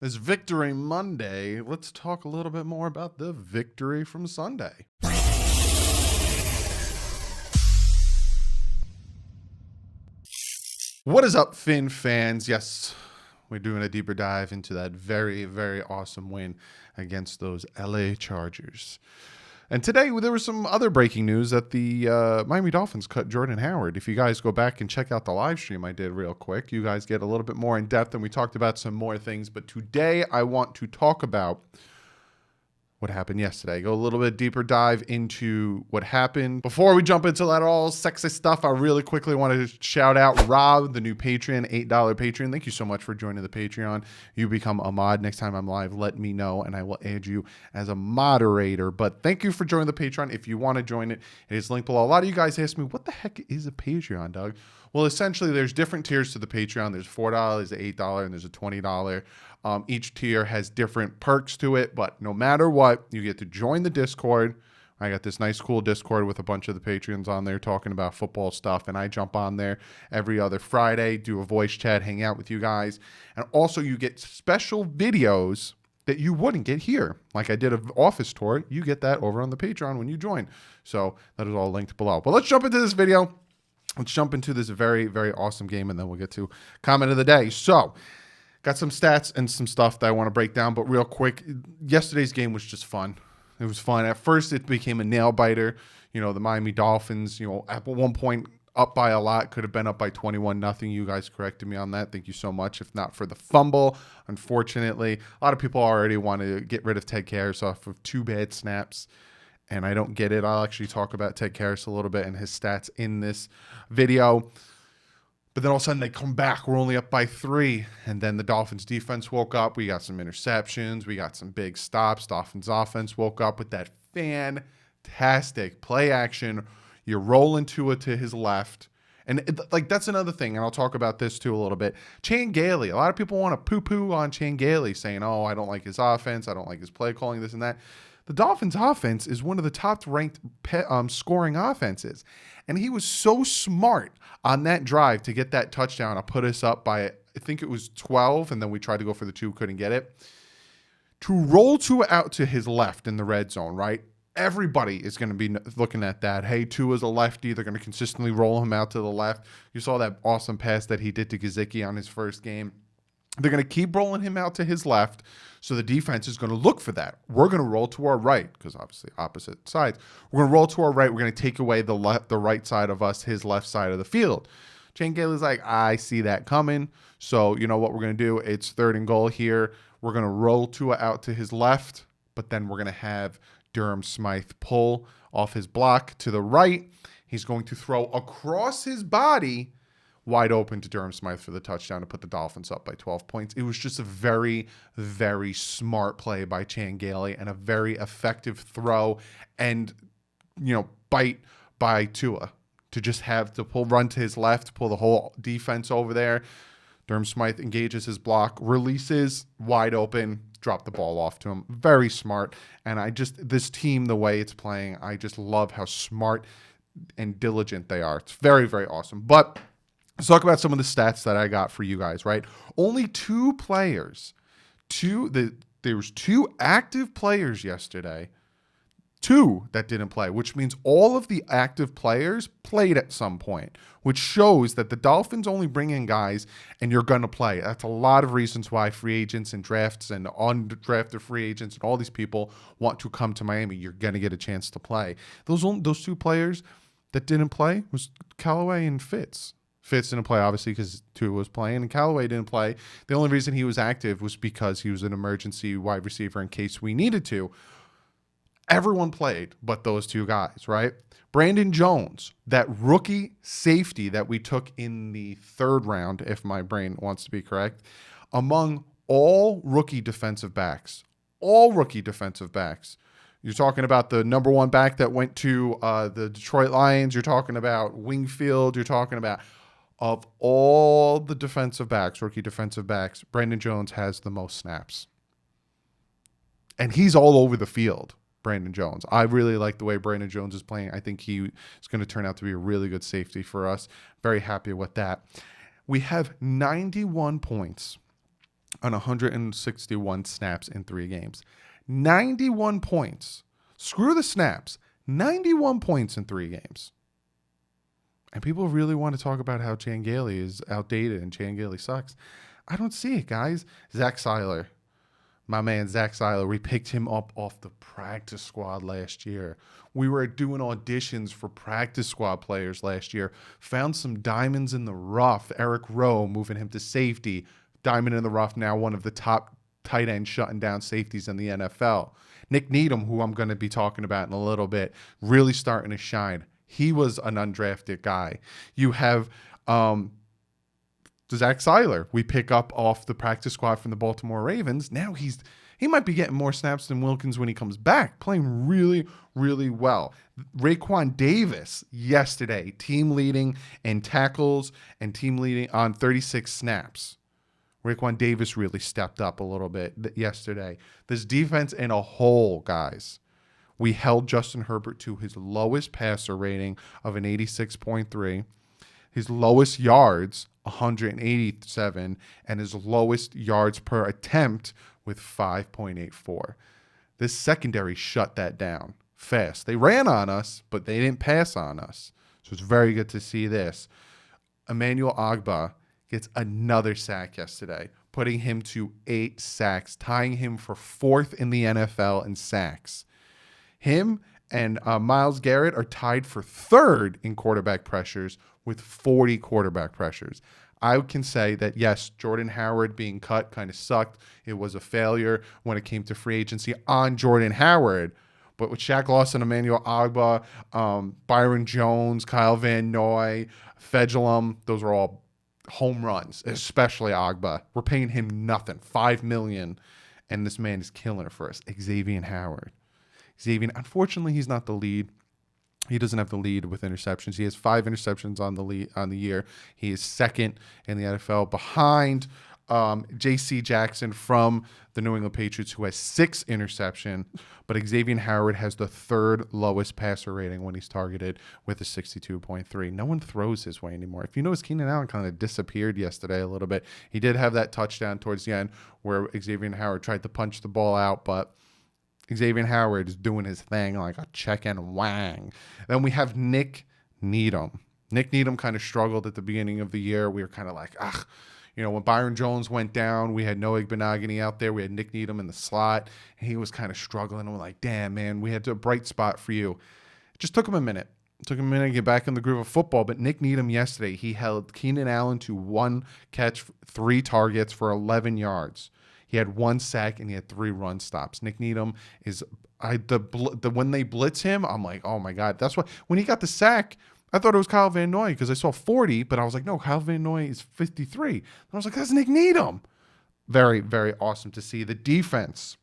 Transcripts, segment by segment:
This Victory Monday, let's talk a little bit more about the victory from Sunday. What is up, Finn fans? Yes, we're doing a deeper dive into that very, very awesome win against those LA Chargers. And today there was some other breaking news that the Miami Dolphins cut Jordan Howard. If you guys go back and check out the live stream I did real quick, you guys get a little bit more in depth, and we talked about some more things. But today I want to talk about what happened yesterday. Go a little bit deeper dive into what happened. Before we jump into that all sexy stuff, I really quickly wanted to shout out Rob, the new Patreon, $8 Patreon. Thank you so much for joining the Patreon. You become a mod. Next time I'm live, let me know, and I will add you as a moderator. But thank you for joining the Patreon. If you want to join it, it is linked below. A lot of you guys ask me, what the heck is a Patreon, Doug? Well, essentially, there's different tiers to the Patreon. There's $4, there's $8, and there's a $20. Each tier has different perks to it, but no matter what, you get to join the Discord. I got this nice, cool Discord with a bunch of the Patreons on there talking about football stuff, and I jump on there every other Friday, do a voice chat, hang out with you guys, and also you get special videos that you wouldn't get here. Like I did an office tour, you get that over on the Patreon when you join. So that is all linked below. But let's jump into this video. Let's jump into this very, very awesome game, and then we'll get to comment of the day. So, got some stats and some stuff that I want to break down, but real quick, yesterday's game was just fun. It was fun. At first, it became a nail-biter. You know, the Miami Dolphins, at one point, up by a lot, could have been up by 21-0. You guys corrected me on that. Thank you so much. If not for the fumble, unfortunately, a lot of people already want to get rid of Ted Karras off of 2 bad snaps. And I don't get it. I'll actually talk about Ted Karras a little bit and his stats in this video. But then all of a sudden they come back. We're only up by 3. And then the Dolphins defense woke up. We got some interceptions. We got some big stops. Dolphins offense woke up with that fantastic play action. You're rolling Tua to his left. And that's another thing, and I'll talk about this too a little bit. Chan Gailey. A lot of people want to poo-poo on Chan Gailey, saying, oh, I don't like his offense. I don't like his play calling, this and that. The Dolphins' offense is one of the top-ranked scoring offenses. And he was so smart on that drive to get that touchdown to put us up by, I think it was 12, and then we tried to go for the 2, couldn't get it. To roll Tua out to his left in the red zone, right? Everybody is going to be looking at that. Hey, Tua's a lefty. They're going to consistently roll him out to the left. You saw that awesome pass that he did to Gesicki on his first game. They're going to keep rolling him out to his left, so the defense is going to look for that. We're going to roll to our right, because obviously opposite sides. We're going to roll to our right. We're going to take away the right side of us, his left side of the field. Chan Gailey's like, I see that coming. So you know what we're going to do? It's 3rd and goal here. We're going to roll Tua out to his left, but then we're going to have Durham Smythe pull off his block to the right. He's going to throw across his body wide open to Durham Smythe for the touchdown to put the Dolphins up by 12 points. It was just a very, very smart play by Chan Gailey and a very effective throw and, bite by Tua to just have to run to his left, pull the whole defense over there. Durham Smythe engages his block, releases, wide open, drop the ball off to him. Very smart. And this team, the way it's playing, I just love how smart and diligent they are. It's very, very awesome. But let's talk about some of the stats that I got for you guys, right? Only 2 players, there was 2 active players yesterday, 2 that didn't play, which means all of the active players played at some point, which shows that the Dolphins only bring in guys and you're going to play. That's a lot of reasons why free agents and drafts and undrafted free agents and all these people want to come to Miami. You're going to get a chance to play. Those 2 players that didn't play was Callaway and Fitz. Fitz didn't play, obviously, because Tua was playing, and Callaway didn't play. The only reason he was active was because he was an emergency wide receiver in case we needed to. Everyone played but those 2 guys, right? Brandon Jones, that rookie safety that we took in the 3rd round, if my brain wants to be correct, among all rookie defensive backs. You're talking about the number 1 back that went to the Detroit Lions. You're talking about Wingfield. You're talking about, of all the defensive backs, rookie defensive backs, Brandon Jones has the most snaps. And he's all over the field, Brandon Jones. I really like the way Brandon Jones is playing. I think he is going to turn out to be a really good safety for us. Very happy with that. We have 91 points on 161 snaps in 3 games. 91 points. Screw the snaps. 91 points in 3 games. And people really want to talk about how Chan Gailey is outdated and Chan Gailey sucks. I don't see it, guys. Zach Seiler. My man, Zach Seiler, we picked him up off the practice squad last year. We were doing auditions for practice squad players last year. Found some diamonds in the rough. Eric Rowe moving him to safety. Diamond in the rough, now one of the top tight end shutting down safeties in the NFL. Nick Needham, who I'm going to be talking about in a little bit, really starting to shine. He was an undrafted guy. You have Zach Seiler, we pick up off the practice squad from the Baltimore Ravens. Now he might be getting more snaps than Wilkins when he comes back, playing really, really well. Raekwon Davis yesterday, team leading in tackles and team leading on 36 snaps. Raekwon Davis really stepped up a little bit yesterday. This defense in a whole, guys. We held Justin Herbert to his lowest passer rating of an 86.3. His lowest yards, 187, and his lowest yards per attempt with 5.84. This secondary shut that down fast. They ran on us, but they didn't pass on us. So it's very good to see this. Emmanuel Ogbah gets another sack yesterday, putting him to 8 sacks, tying him for 4th in the NFL in sacks. Him and Myles Garrett are tied for 3rd in quarterback pressures with 40 quarterback pressures. I can say that, yes, Jordan Howard being cut kind of sucked. It was a failure when it came to free agency on Jordan Howard. But with Shaq Lawson, Emmanuel Ogbah, Byron Jones, Kyle Van Noy, Fedulum, those are all home runs, especially Ogbah. We're paying him nothing, $5 million, and this man is killing it for us. Xavier Howard. Xavier, unfortunately, he's not the lead. He doesn't have the lead with interceptions. He has 5 interceptions on the year. He is 2nd in the NFL behind J.C. Jackson from the New England Patriots, who has 6 interceptions. But Xavier Howard has the 3rd lowest passer rating when he's targeted with a 62.3. No one throws his way anymore. If you notice, Keenan Allen kind of disappeared yesterday a little bit. He did have that touchdown towards the end where Xavier Howard tried to punch the ball out, but Xavier Howard is doing his thing like a check and wang. Then we have Nick Needham. Nick Needham kind of struggled at the beginning of the year. We were kind of like, when Byron Jones went down, we had Noah Igbenogany out there. We had Nick Needham in the slot, and he was kind of struggling. And we're like, damn, man, we had a bright spot for you. It just took him a minute. It took him a minute to get back in the groove of football. But Nick Needham yesterday, he held Keenan Allen to 1 catch, 3 targets for 11 yards. He had 1 sack and he had 3 run stops. Nick Needham is when they blitz him, I'm like, oh my God. That's why when he got the sack, I thought it was Kyle Van Noy because I saw 40, but I was like, no, Kyle Van Noy is 53. And I was like, that's Nick Needham. Very, very awesome to see. The defense,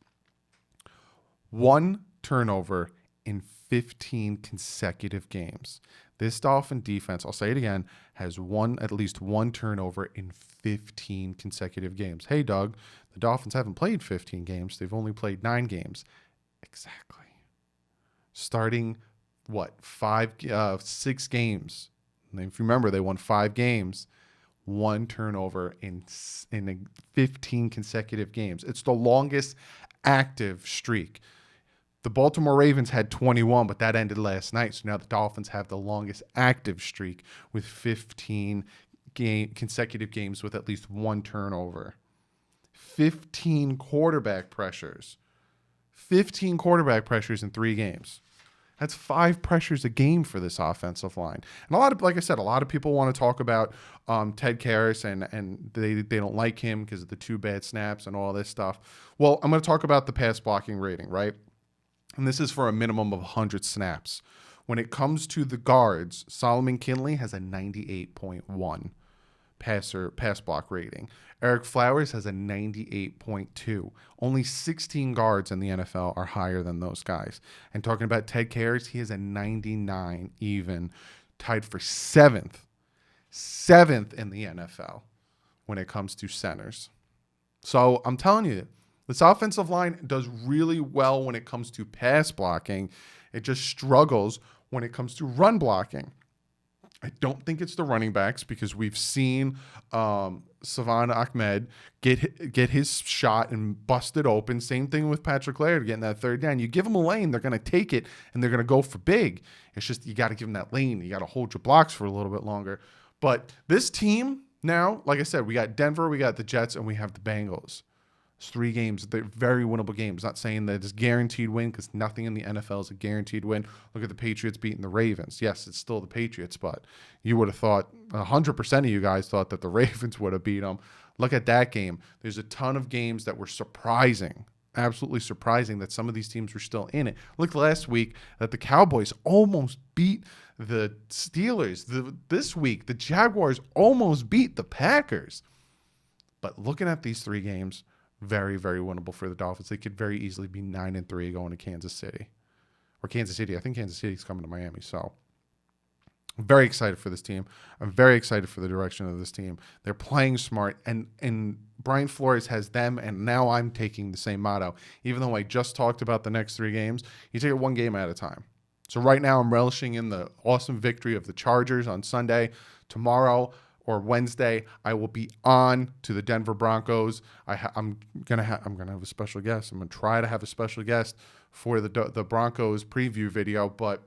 1 turnover in 15 consecutive games. This Dolphin defense, I'll say it again, has at least one turnover in 15 consecutive games. Hey, Doug, the Dolphins haven't played 15 games. They've only played 9 games. Exactly. Starting, 6 games. And if you remember, they won 5 games. 1 turnover in 15 consecutive games. It's the longest active streak. The Baltimore Ravens had 21, but that ended last night. So now the Dolphins have the longest active streak with 15 consecutive games with at least 1 turnover. 15 quarterback pressures. 15 quarterback pressures in 3 games. That's 5 pressures a game for this offensive line. And like I said, a lot of people want to talk about Ted Karras and they don't like him because of the 2 bad snaps and all this stuff. Well, I'm going to talk about the pass blocking rating, right? And this is for a minimum of 100 snaps. When it comes to the guards, Solomon Kinley has a 98.1 pass block rating. Eric Flowers has a 98.2. Only 16 guards in the NFL are higher than those guys. And talking about Ted Karras, he has a 99 even, tied for 7th in the NFL when it comes to centers. So I'm telling you, this offensive line does really well when it comes to pass blocking. It just struggles when it comes to run blocking. I don't think it's the running backs because we've seen Savon Ahmed get his shot and bust it open. Same thing with Patrick Laird getting that third down. You give them a lane, they're going to take it, and they're going to go for big. It's just you got to give them that lane. You got to hold your blocks for a little bit longer. But this team now, like I said, we got Denver, we got the Jets, and we have the Bengals. It's 3 games. They're very winnable games. Not saying that it's guaranteed win because nothing in the NFL is a guaranteed win. Look at the Patriots beating the Ravens. Yes, it's still the Patriots, but you would have thought 100% of you guys thought that the Ravens would have beat them. Look at that game. There's a ton of games that were surprising, absolutely surprising that some of these teams were still in it. Look last week that the Cowboys almost beat the Steelers. This week, the Jaguars almost beat the Packers. But looking at these 3 games, very, very winnable for the Dolphins. They could very easily be 9-3 going to Kansas City. Or Kansas City. I think Kansas City's coming to Miami. So I'm very excited for this team. I'm very excited for the direction of this team. They're playing smart. And Brian Flores has them, and now I'm taking the same motto. Even though I just talked about the next 3 games, you take it 1 game at a time. So right now I'm relishing in the awesome victory of the Chargers on Sunday. Tomorrow or Wednesday, I will be on to the Denver Broncos. I'm gonna have a special guest. I'm gonna try to have a special guest for the Broncos preview video, but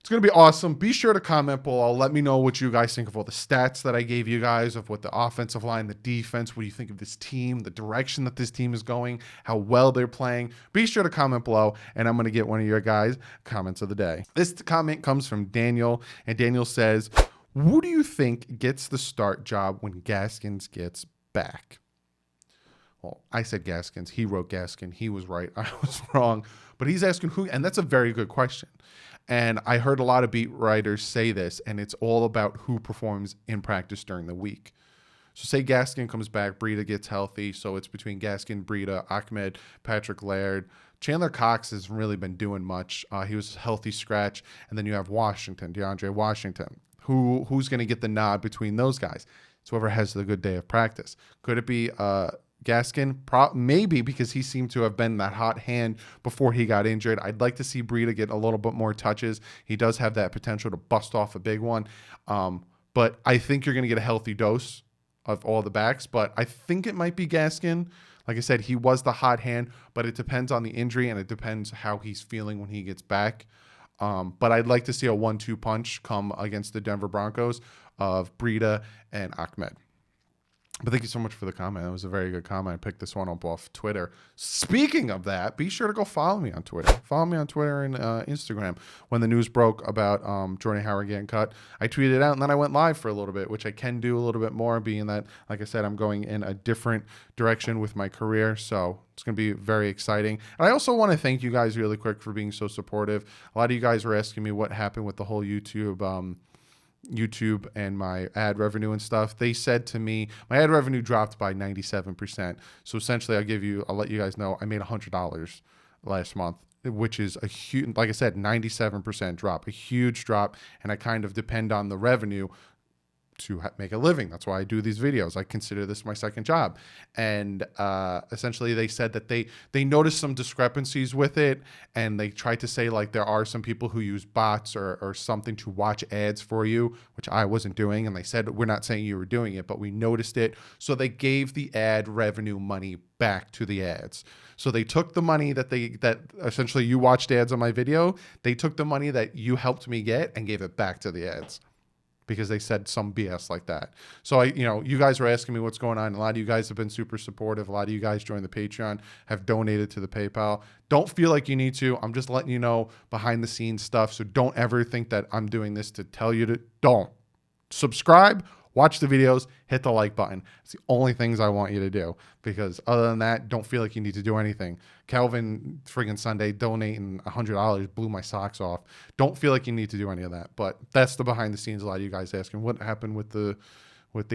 it's gonna be awesome. Be sure to comment below. Let me know what you guys think of all the stats that I gave you guys, of what the offensive line, the defense, what do you think of this team, the direction that this team is going, how well they're playing. Be sure to comment below, and I'm gonna get one of your guys' comments of the day. This comment comes from Daniel, and Daniel says, who do you think gets the start job when Gaskins gets back? Well, I said Gaskins. He wrote Gaskin. He was right. I was wrong. But he's asking who, and that's a very good question. And I heard a lot of beat writers say this, and it's all about who performs in practice during the week. So say Gaskin comes back, Breida gets healthy, so it's between Gaskin, Breida, Ahmed, Patrick Laird. Chandler Cox hasn't really been doing much. He was a healthy scratch. And then you have Washington, DeAndre Washington. Who's going to get the nod between those guys? It's whoever has the good day of practice. Could it be Gaskin? Maybe, because he seemed to have been that hot hand before he got injured. I'd like to see Breida get a little bit more touches. He does have that potential to bust off a big one. But I think you're going to get a healthy dose of all the backs. But I think it might be Gaskin. Like I said, he was the hot hand, but it depends on the injury, and it depends how he's feeling when he gets back. But I'd like to see a 1-2 punch come against the Denver Broncos of Breida and Ahmed. But thank you so much for the comment. It was a very good comment. I picked this one up off Twitter. Speaking of that, be sure to go follow me on Twitter. Follow me on Twitter and Instagram. When the news broke about Jordan Howard getting cut, I tweeted out, and then I went live for a little bit, which I can do a little bit more, being that, like I said, I'm going in a different direction with my career. So it's going to be very exciting. And I also want to thank you guys really quick for being so supportive. A lot of you guys were asking me what happened with the whole YouTube and my ad revenue and stuff. They said to me, my ad revenue dropped by 97%. So essentially I'll let you guys know I made $100 last month, which is a huge, like I said, 97% drop, a huge drop. And I kind of depend on the revenue to make a living. That's why I do these videos. I consider this my second job. And essentially they said that they noticed some discrepancies with it, and they tried to say like there are some people who use bots or something to watch ads for you, which I wasn't doing. And they said, we're not saying you were doing it, but we noticed it. So they gave the ad revenue money back to the ads. So they took the money that essentially you watched ads on my video. They took the money that you helped me get and gave it back to the ads, because they said some BS like that. So you guys were asking me what's going on. A lot of you guys have been super supportive. A lot of you guys joined the Patreon, have donated to the PayPal. Don't feel like you need to. I'm just letting you know behind the scenes stuff. So don't ever think that I'm doing this to tell you to. Don't. Subscribe, watch the videos, hit the like button. It's the only things I want you to do, because other than that, don't feel like you need to do anything. Calvin friggin' Sunday donating $100 blew my socks off. Don't feel like you need to do any of that. But that's the behind the scenes. A lot of you guys asking what happened with the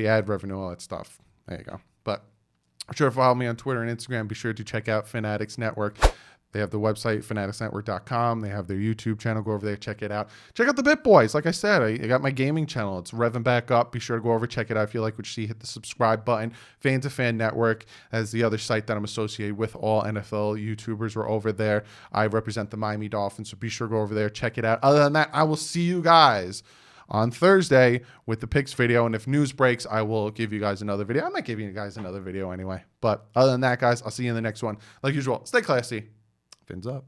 ad revenue, all that stuff. There you go. But be sure to follow me on Twitter and Instagram. Be sure to check out Fanatics Network. They have the website, fanaticsnetwork.com. They have their YouTube channel. Go over there, check it out. Check out the Bit Boys. Like I said, I got my gaming channel. It's revving back up. Be sure to go over, check it out. If you like what you see, hit the subscribe button. Fan to Fan Network as the other site that I'm associated with. All NFL YouTubers were over there. I represent the Miami Dolphins, so be sure to go over there, check it out. Other than that, I will see you guys on Thursday with the picks video. And if news breaks, I will give you guys another video. I might give you guys another video anyway. But other than that, guys, I'll see you in the next one. Like usual, stay classy. Fins up.